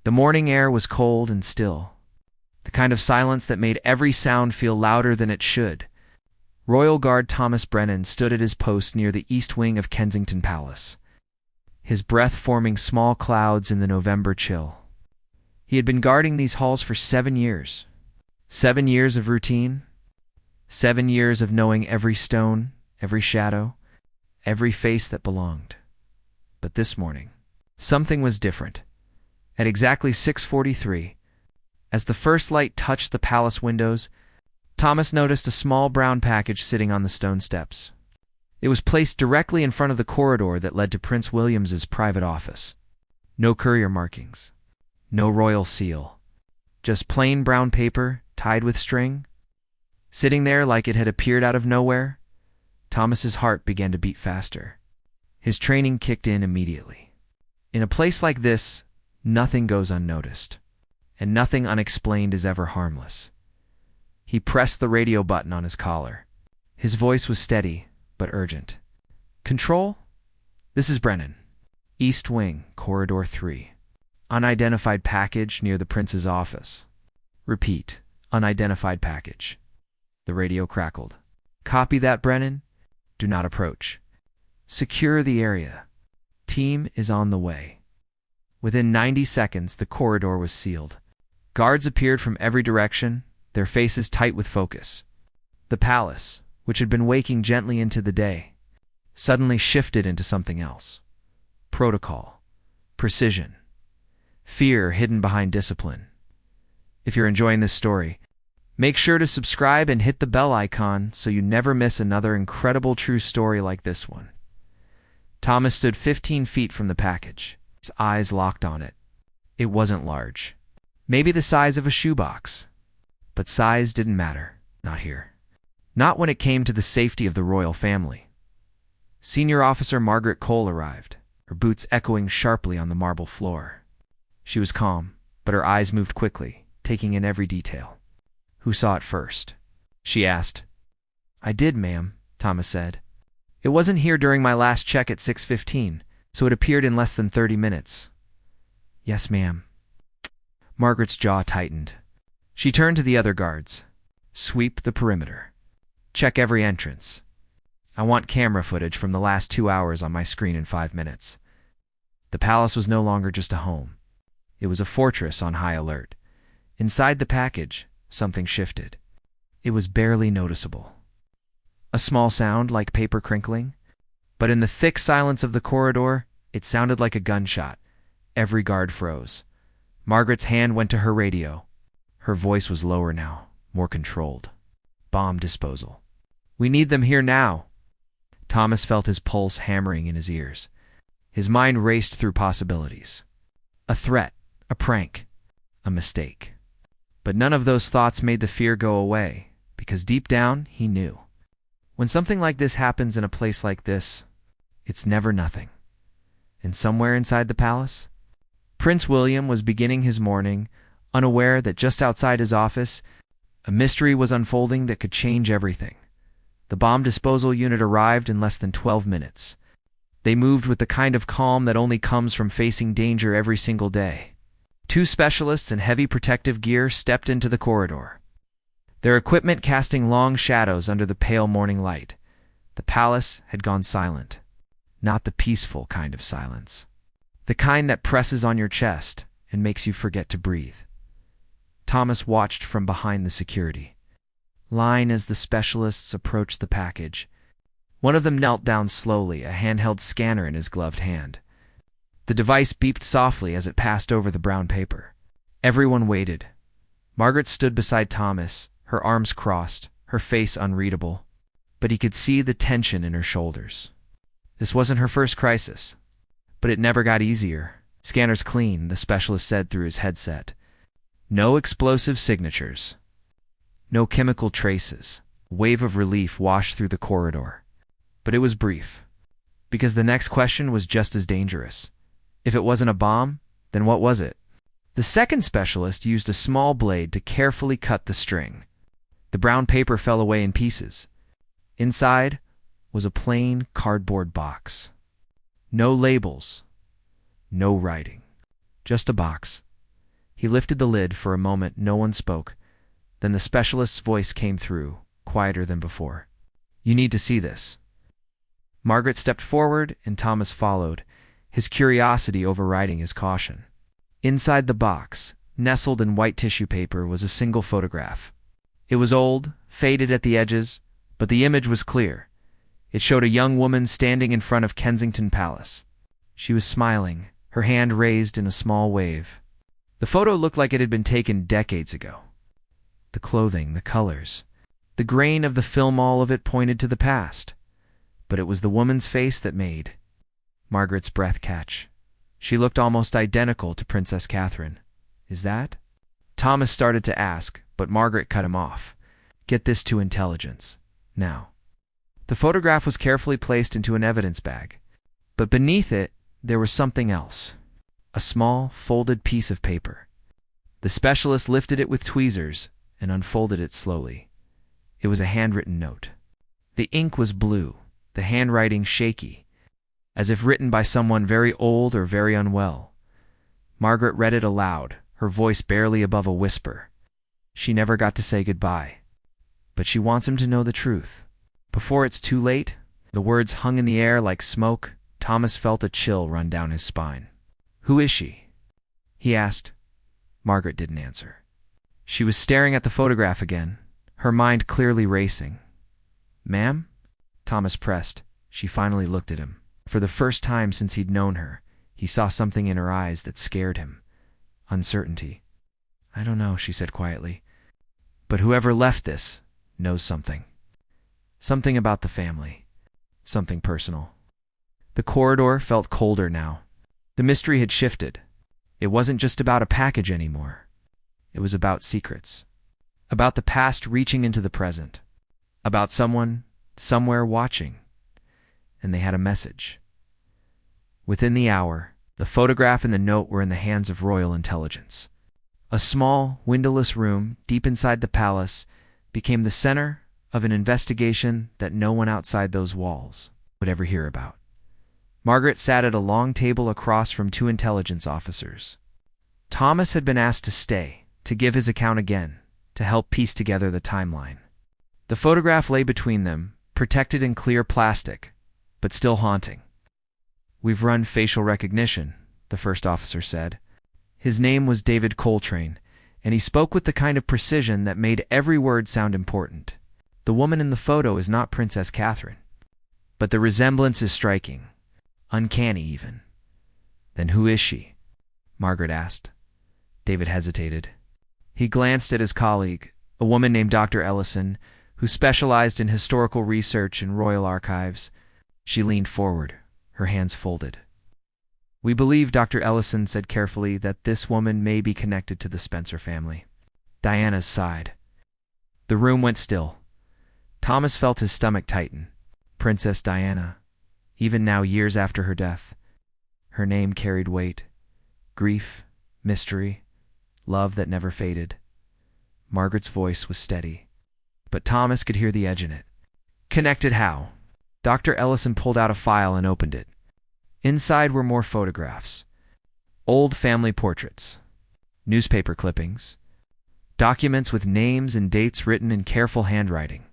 The morning air was cold and still, the kind of silence that made every sound feel louder than it should. Royal Guard Thomas Brennan stood at his post near the east wing of Kensington Palace, his breath forming small clouds in the November chill. He had been guarding these halls for 7 years. 7 years of routine. 7 years of knowing every stone, every shadow, every face that belonged. But this morning, something was different. At exactly 6:43, as the first light touched the palace windows, Thomas noticed a small brown package sitting on the stone steps. It was placed directly in front of the corridor that led to Prince William's private office. No courier markings, no royal seal, just plain brown paper tied with string. Sitting there like it had appeared out of nowhere, Thomas's heart began to beat faster. His training kicked in immediately. In a place like this, nothing goes unnoticed, and nothing unexplained is ever harmless. He pressed the radio button on his collar. His voice was steady, but urgent. "Control? This is Brennan. East Wing, Corridor 3. Unidentified package near the prince's office. Repeat, unidentified package." The radio crackled. "Copy that, Brennan. Do not approach. Secure the area. Team is on the way." Within 90 seconds, the corridor was sealed. Guards appeared from every direction, their faces tight with focus. The palace, which had been waking gently into the day, suddenly shifted into something else. Protocol, precision, fear hidden behind discipline. If you're enjoying this story, make sure to subscribe and hit the bell icon so you never miss another incredible true story like this one. Thomas stood 15 feet from the package, his eyes locked on it. It wasn't large, maybe the size of a shoebox, but size didn't matter, not here. Not when it came to the safety of the royal family. Senior Officer Margaret Cole arrived, her boots echoing sharply on the marble floor. She was calm, but her eyes moved quickly, taking in every detail. "Who saw it first?" she asked. "I did, ma'am," Thomas said. "It wasn't here during my last check at 6:15, so it appeared in less than 30 minutes. "Yes, ma'am." Margaret's jaw tightened. She turned to the other guards. "Sweep the perimeter. Check every entrance. I want camera footage from the last 2 hours on my screen in 5 minutes." The palace was no longer just a home. It was a fortress on high alert. Inside the package, something shifted. It was barely noticeable. A small sound like paper crinkling, but in the thick silence of the corridor, it sounded like a gunshot. Every guard froze. Margaret's hand went to her radio. Her voice was lower now, more controlled. "Bomb disposal. We need them here now." Thomas felt his pulse hammering in his ears. His mind raced through possibilities. A threat, a prank, a mistake. But none of those thoughts made the fear go away, because deep down, he knew. When something like this happens in a place like this, it's never nothing. And somewhere inside the palace, Prince William was beginning his morning, unaware that just outside his office, a mystery was unfolding that could change everything. The bomb disposal unit arrived in less than 12 minutes. They moved with the kind of calm that only comes from facing danger every single day. 2 specialists in heavy protective gear stepped into the corridor, their equipment casting long shadows under the pale morning light. The palace had gone silent. Not the peaceful kind of silence. The kind that presses on your chest and makes you forget to breathe. Thomas watched from behind the security line as the specialists approached the package. One of them knelt down slowly, a handheld scanner in his gloved hand. The device beeped softly as it passed over the brown paper. Everyone waited. Margaret stood beside Thomas, her arms crossed, her face unreadable, but he could see the tension in her shoulders. This wasn't her first crisis, but it never got easier. "Scanner's clean," the specialist said through his headset. "No explosive signatures. No chemical traces." A wave of relief washed through the corridor. But it was brief, because the next question was just as dangerous. If it wasn't a bomb, then what was it? The second specialist used a small blade to carefully cut the string. The brown paper fell away in pieces. Inside was a plain cardboard box. No labels, no writing, just a box, He lifted the lid. For a moment no one spoke. Then the specialist's voice came through, quieter than before. "You need to see this." Margaret stepped forward, and Thomas followed, his curiosity overriding his caution. Inside the box, nestled in white tissue paper, was a single photograph. It was old, faded at the edges, but the image was clear. It showed a young woman standing in front of Kensington Palace. She was smiling, her hand raised in a small wave. The photo looked like it had been taken decades ago. The clothing, the colors, the grain of the film, all of it pointed to the past. But it was the woman's face that made Margaret's breath catch. She looked almost identical to Princess Catherine. "Is that?" Thomas started to ask, but Margaret cut him off. "Get this to intelligence, now." The photograph was carefully placed into an evidence bag. But beneath it, there was something else. A small, folded piece of paper. The specialist lifted it with tweezers and unfolded it slowly. It was a handwritten note. The ink was blue, the handwriting shaky, as if written by someone very old or very unwell. Margaret read it aloud, her voice barely above a whisper. She never got to say goodbye. "But she wants him to know the truth. Before it's too late." The words hung in the air like smoke. Thomas felt a chill run down his spine. "Who is she?" he asked. Margaret didn't answer. She was staring at the photograph again, her mind clearly racing. "Ma'am?" Thomas pressed. She finally looked at him. For the first time since he'd known her, he saw something in her eyes that scared him. Uncertainty. "I don't know," she said quietly. "But whoever left this knows something. Something about the family. Something personal." The corridor felt colder now. The mystery had shifted. It wasn't just about a package anymore. It was about secrets. About the past reaching into the present. About someone, somewhere watching. And they had a message. Within the hour, the photograph and the note were in the hands of royal intelligence. A small, windowless room deep inside the palace became the center of an investigation that no one outside those walls would ever hear about. Margaret sat at a long table across from two intelligence officers. Thomas had been asked to stay, to give his account again, to help piece together the timeline. The photograph lay between them, protected in clear plastic, but still haunting. "We've run facial recognition," the first officer said. His name was David Coltrane, and he spoke with the kind of precision that made every word sound important. "The woman in the photo is not Princess Catherine. But the resemblance is striking. Uncanny, even." "Then who is she?" Margaret asked. David hesitated. He glanced at his colleague, a woman named Dr. Ellison, who specialized in historical research and royal archives. She leaned forward, her hands folded. "We believe," Dr. Ellison said carefully, "that this woman may be connected to the Spencer family." Diana sighed. The room went still. Thomas felt his stomach tighten. Princess Diana. Even now, years after her death. Her name carried weight. Grief, mystery, love that never faded. Margaret's voice was steady, but Thomas could hear the edge in it. "Connected how?" Dr. Ellison pulled out a file and opened it. Inside were more photographs. Old family portraits. Newspaper clippings. Documents with names and dates written in careful handwriting.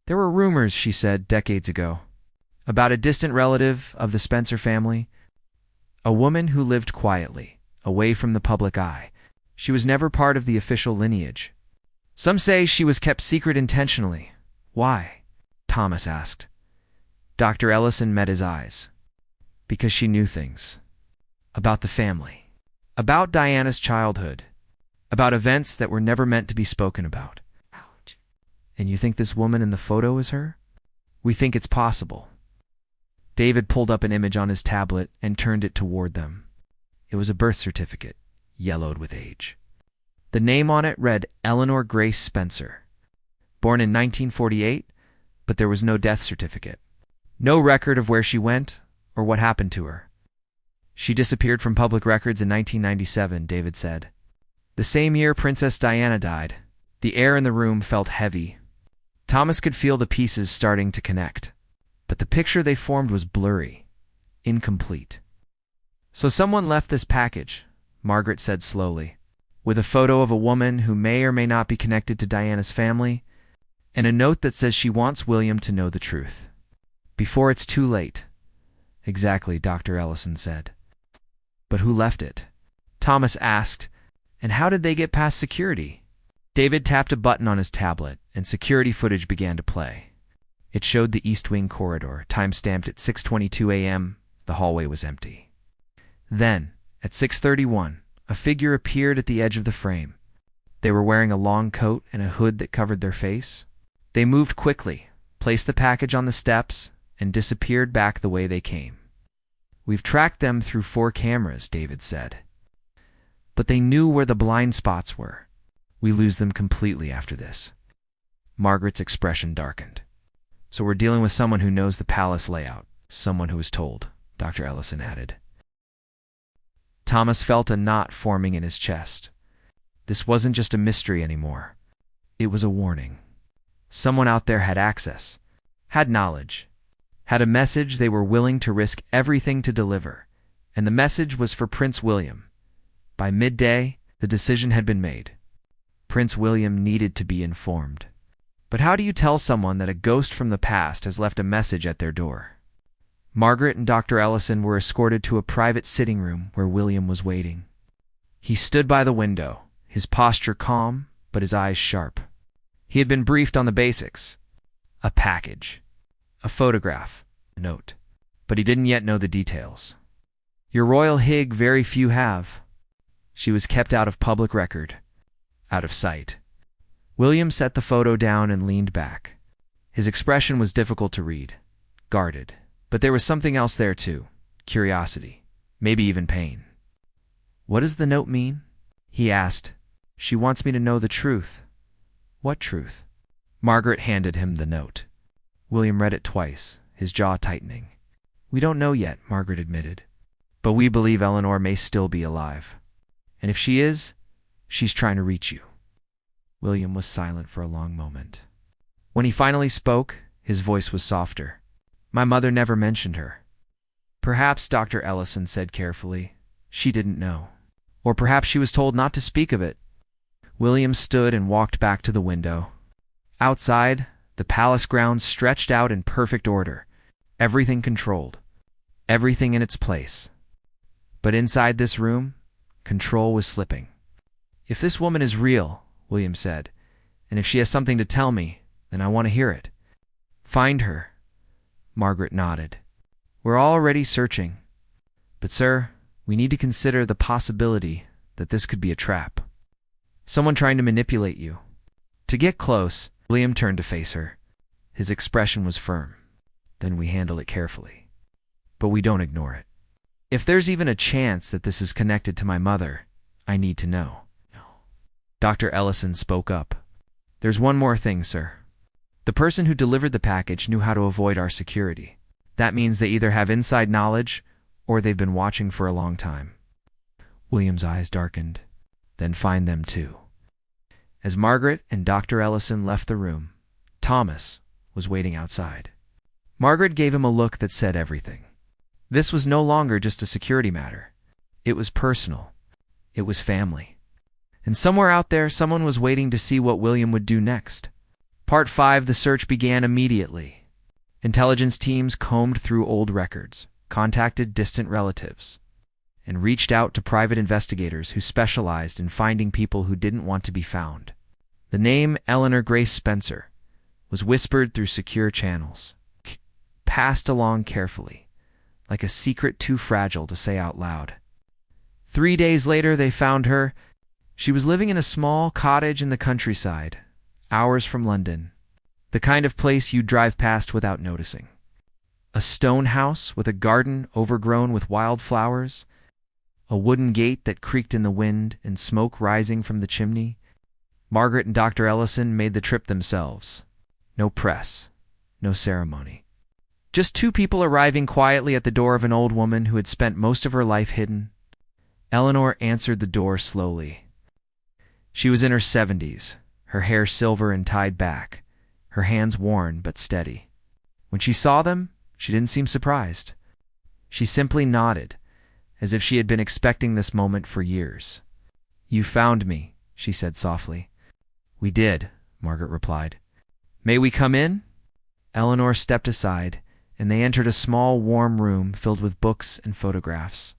There were rumors, she said, decades ago, about a distant relative of the Spencer family. A woman who lived quietly, away from the public eye. She was never part of the official lineage. Some say she was kept secret intentionally. Why? Thomas asked. Dr. Ellison met his eyes. Because she knew things. About the family. About Diana's childhood. About events that were never meant to be spoken about. Ouch. And you think this woman in the photo is her? We think it's possible. David pulled up an image on his tablet and turned it toward them. It was a birth certificate, yellowed with age. The name on it read Eleanor Grace Spencer. Born in 1948, but there was no death certificate. No record of where she went or what happened to her. She disappeared from public records in 1997, David said. The same year Princess Diana died. The air in the room felt heavy. Thomas could feel the pieces starting to connect. But the picture they formed was blurry, incomplete. So someone left this package, Margaret said slowly. with a photo of a woman who may or may not be connected to Diana's family, and a note that says she wants William to know the truth. Before it's too late. Exactly, Dr. Ellison said. But who left it? Thomas asked, and how did they get past security? David tapped a button on his tablet, and security footage began to play. It showed the East Wing corridor, time-stamped at 6:22 a.m. The hallway was empty. Then, at 6:31, a figure appeared at the edge of the frame. They were wearing a long coat and a hood that covered their face. They moved quickly, placed the package on the steps, and disappeared back the way they came. We've tracked them through 4 cameras, David said. But they knew where the blind spots were. We lose them completely after this. Margaret's expression darkened. So we're dealing with someone who knows the palace layout, someone who was told, Dr. Ellison added. Thomas felt a knot forming in his chest. This wasn't just a mystery anymore. It was a warning. Someone out there had access, had knowledge, had a message they were willing to risk everything to deliver, and the message was for Prince William. By midday, the decision had been made. Prince William needed to be informed. But how do you tell someone that a ghost from the past has left a message at their door? Margaret and Dr. Ellison were escorted to a private sitting room where William was waiting. He stood by the window, his posture calm, but his eyes sharp. He had been briefed on the basics. A package, a photograph, a note. But he didn't yet know the details. Your royal hig very few have. She was kept out of public record, out of sight. William set the photo down and leaned back. His expression was difficult to read, guarded. But there was something else there too, curiosity, maybe even pain. What does the note mean? He asked. She wants me to know the truth. What truth? Margaret handed him the note. William read it twice, his jaw tightening. We don't know yet, Margaret admitted. But we believe Eleanor may still be alive. And if she is, she's trying to reach you. William was silent for a long moment. When he finally spoke, his voice was softer. My mother never mentioned her. Perhaps, Dr. Ellison said carefully, she didn't know. Or perhaps she was told not to speak of it. William stood and walked back to the window. Outside, the palace grounds stretched out in perfect order, everything controlled, everything in its place. But inside this room, control was slipping. If this woman is real, William said, and if she has something to tell me, then I want to hear it. Find her. Margaret nodded. We're already searching. But, sir, we need to consider the possibility that this could be a trap. Someone trying to manipulate you. To get close, William turned to face her. His expression was firm. Then we handle it carefully. But we don't ignore it. If there's even a chance that this is connected to my mother, I need to know. Dr. Ellison spoke up. There's one more thing, sir. The person who delivered the package knew how to avoid our security. That means they either have inside knowledge or they've been watching for a long time. William's eyes darkened. Then find them too. As Margaret and Dr. Ellison left the room, Thomas was waiting outside. Margaret gave him a look that said everything. This was no longer just a security matter. It was personal. It was family. And somewhere out there, someone was waiting to see what William would do next. Part 5, the search began immediately. Intelligence teams combed through old records, contacted distant relatives, and reached out to private investigators who specialized in finding people who didn't want to be found. The name Eleanor Grace Spencer was whispered through secure channels, passed along carefully, like a secret too fragile to say out loud. 3 days later, they found her. She was living in a small cottage in the countryside, hours from London, the kind of place you'd drive past without noticing. A stone house with a garden overgrown with wildflowers, a wooden gate that creaked in the wind and smoke rising from the chimney. Margaret and Dr. Ellison made the trip themselves. No press, no ceremony. Just 2 people arriving quietly at the door of an old woman who had spent most of her life hidden. Eleanor answered the door slowly. She was in her 70s, her hair silver and tied back, her hands worn but steady. When she saw them, she didn't seem surprised. She simply nodded, as if she had been expecting this moment for years. You found me, she said softly. We did, Margaret replied. May we come in? Eleanor stepped aside, and they entered a small, warm room filled with books and photographs.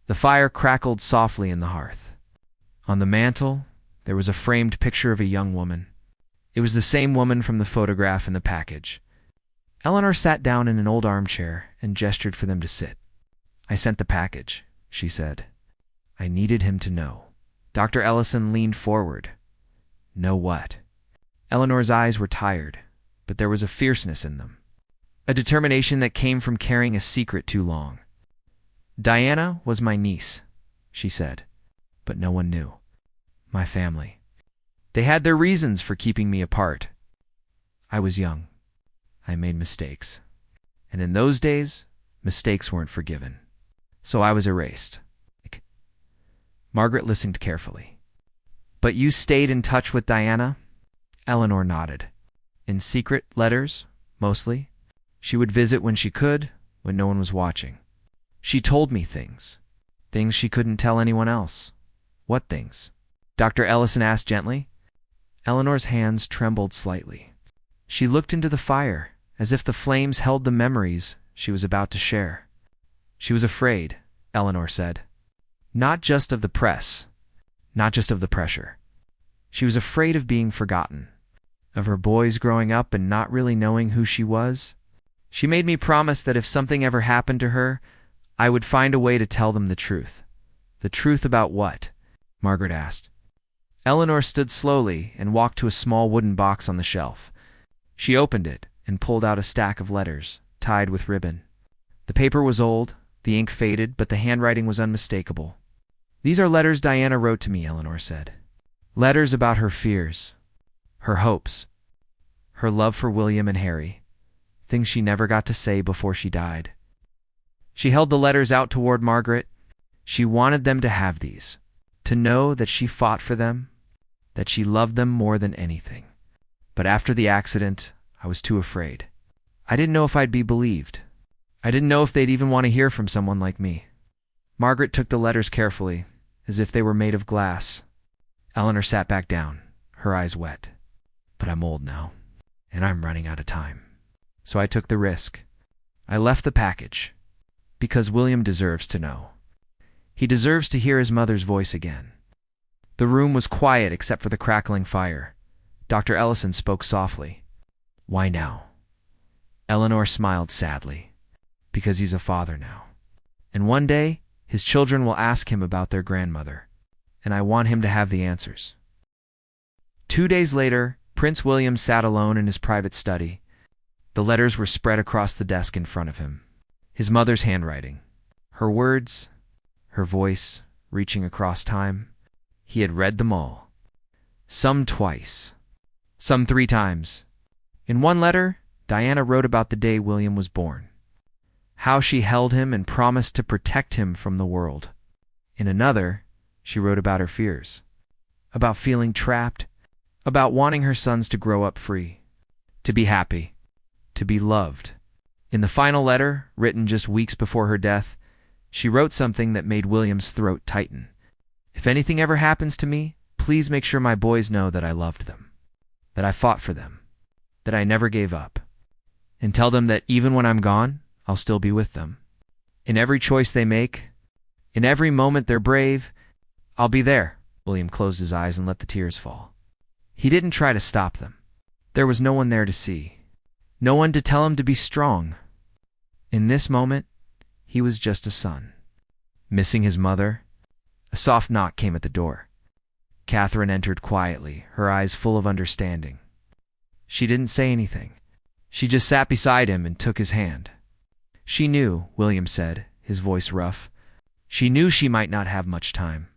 The fire crackled softly in the hearth. On the mantel, there was a framed picture of a young woman. It was the same woman from the photograph in the package. Eleanor sat down in an old armchair and gestured for them to sit. I sent the package, she said. I needed him to know. Dr. Ellison leaned forward. Know what? Eleanor's eyes were tired, but there was a fierceness in them. A determination that came from carrying a secret too long. Diana was my niece, she said, but no one knew. My family. They had their reasons for keeping me apart. I was young. I made mistakes. And in those days, mistakes weren't forgiven. So I was erased. Margaret listened carefully. But you stayed in touch with Diana? Eleanor nodded. In secret letters, mostly. She would visit when she could, when no one was watching. She told me things. Things she couldn't tell anyone else. What things? Dr. Ellison asked gently. Eleanor's hands trembled slightly. She looked into the fire, as if the flames held the memories she was about to share. She was afraid, Eleanor said. Not just of the press, not just of the pressure. She was afraid of being forgotten, of her boys growing up and not really knowing who she was. She made me promise that if something ever happened to her, I would find a way to tell them the truth. The truth about what? Margaret asked. Eleanor stood slowly and walked to a small wooden box on the shelf. She opened it and pulled out a stack of letters, tied with ribbon. The paper was old, the ink faded, but the handwriting was unmistakable. These are letters Diana wrote to me, Eleanor said. Letters about her fears, her hopes, her love for William and Harry, things she never got to say before she died. She held the letters out toward Margaret. She wanted them to have these, to know that she fought for them, that she loved them more than anything. But after the accident, I was too afraid. I didn't know if I'd be believed. I didn't know if they'd even want to hear from someone like me. Margaret took the letters carefully, as if they were made of glass. Eleanor sat back down, her eyes wet. But I'm old now, and I'm running out of time. So I took the risk. I left the package, because William deserves to know. He deserves to hear his mother's voice again. The room was quiet except for the crackling fire. Dr. Ellison spoke softly. Why now? Eleanor smiled sadly. Because he's a father now. And one day, his children will ask him about their grandmother, and I want him to have the answers. 2 days later, Prince William sat alone in his private study. The letters were spread across the desk in front of him. His mother's handwriting. Her words, her voice, reaching across time. He had read them all. Some twice. Some 3 times. In one letter, Diana wrote about the day William was born. How she held him and promised to protect him from the world. In another, she wrote about her fears. About feeling trapped. About wanting her sons to grow up free. To be happy. To be loved. In the final letter, written just weeks before her death, she wrote something that made William's throat tighten. If anything ever happens to me, please make sure my boys know that I loved them. That I fought for them. That I never gave up. And tell them that even when I'm gone, I'll still be with them. In every choice they make, in every moment they're brave, I'll be there. William closed his eyes and let the tears fall. He didn't try to stop them. There was no one there to see. No one to tell him to be strong. In this moment, he was just a son. Missing his mother. A soft knock came at the door. Catherine entered quietly, her eyes full of understanding. She didn't say anything. She just sat beside him and took his hand. She knew, William said, his voice rough. She knew she might not have much time,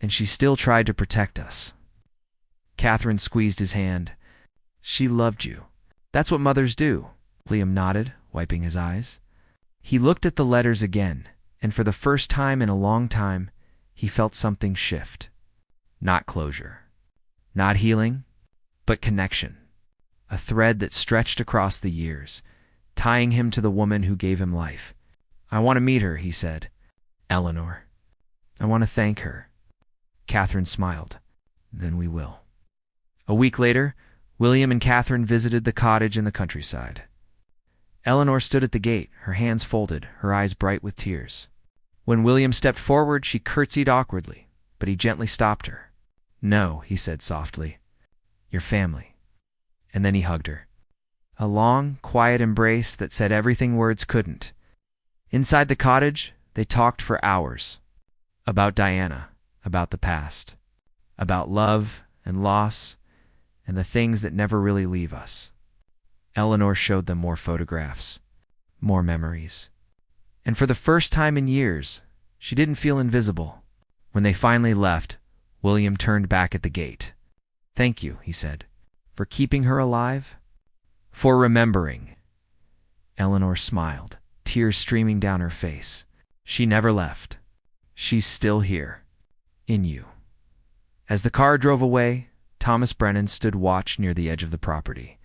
and she still tried to protect us. Catherine squeezed his hand. She loved you. That's what mothers do. William nodded, wiping his eyes. He looked at the letters again, and for the first time in a long time, he felt something shift. Not closure. Not healing, but connection. A thread that stretched across the years, tying him to the woman who gave him life. I want to meet her, he said. Eleanor. I want to thank her. Catherine smiled. Then we will. A week later, William and Catherine visited the cottage in the countryside. Eleanor stood at the gate, her hands folded, her eyes bright with tears. When William stepped forward, she curtsied awkwardly, but he gently stopped her. "No," he said softly. "Your family." And then he hugged her. A long, quiet embrace that said everything words couldn't. Inside the cottage, they talked for hours. About Diana, about the past, about love and loss, and the things that never really leave us. Eleanor showed them more photographs, more memories. And for the first time in years, she didn't feel invisible. When they finally left, William turned back at the gate. "Thank you," he said, "for keeping her alive, for remembering." Eleanor smiled, tears streaming down her face. "She never left. She's still here, in you." As the car drove away, Thomas Brennan stood watch near the edge of the property.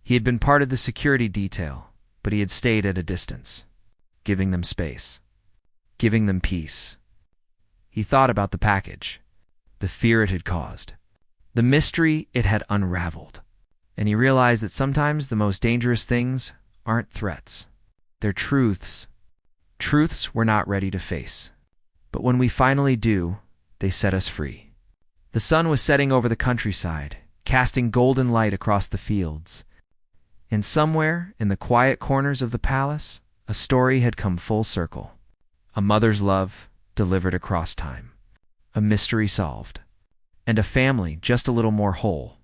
He had been part of the security detail, but he had stayed at a distance, giving them space, giving them peace. He thought about the package, the fear it had caused, the mystery it had unraveled, and he realized that sometimes the most dangerous things aren't threats. They're truths. Truths we're not ready to face. But when we finally do, they set us free. The sun was setting over the countryside, casting golden light across the fields. And somewhere, in the quiet corners of the palace, a story had come full circle. A mother's love delivered across time. A mystery solved. And a family just a little more whole.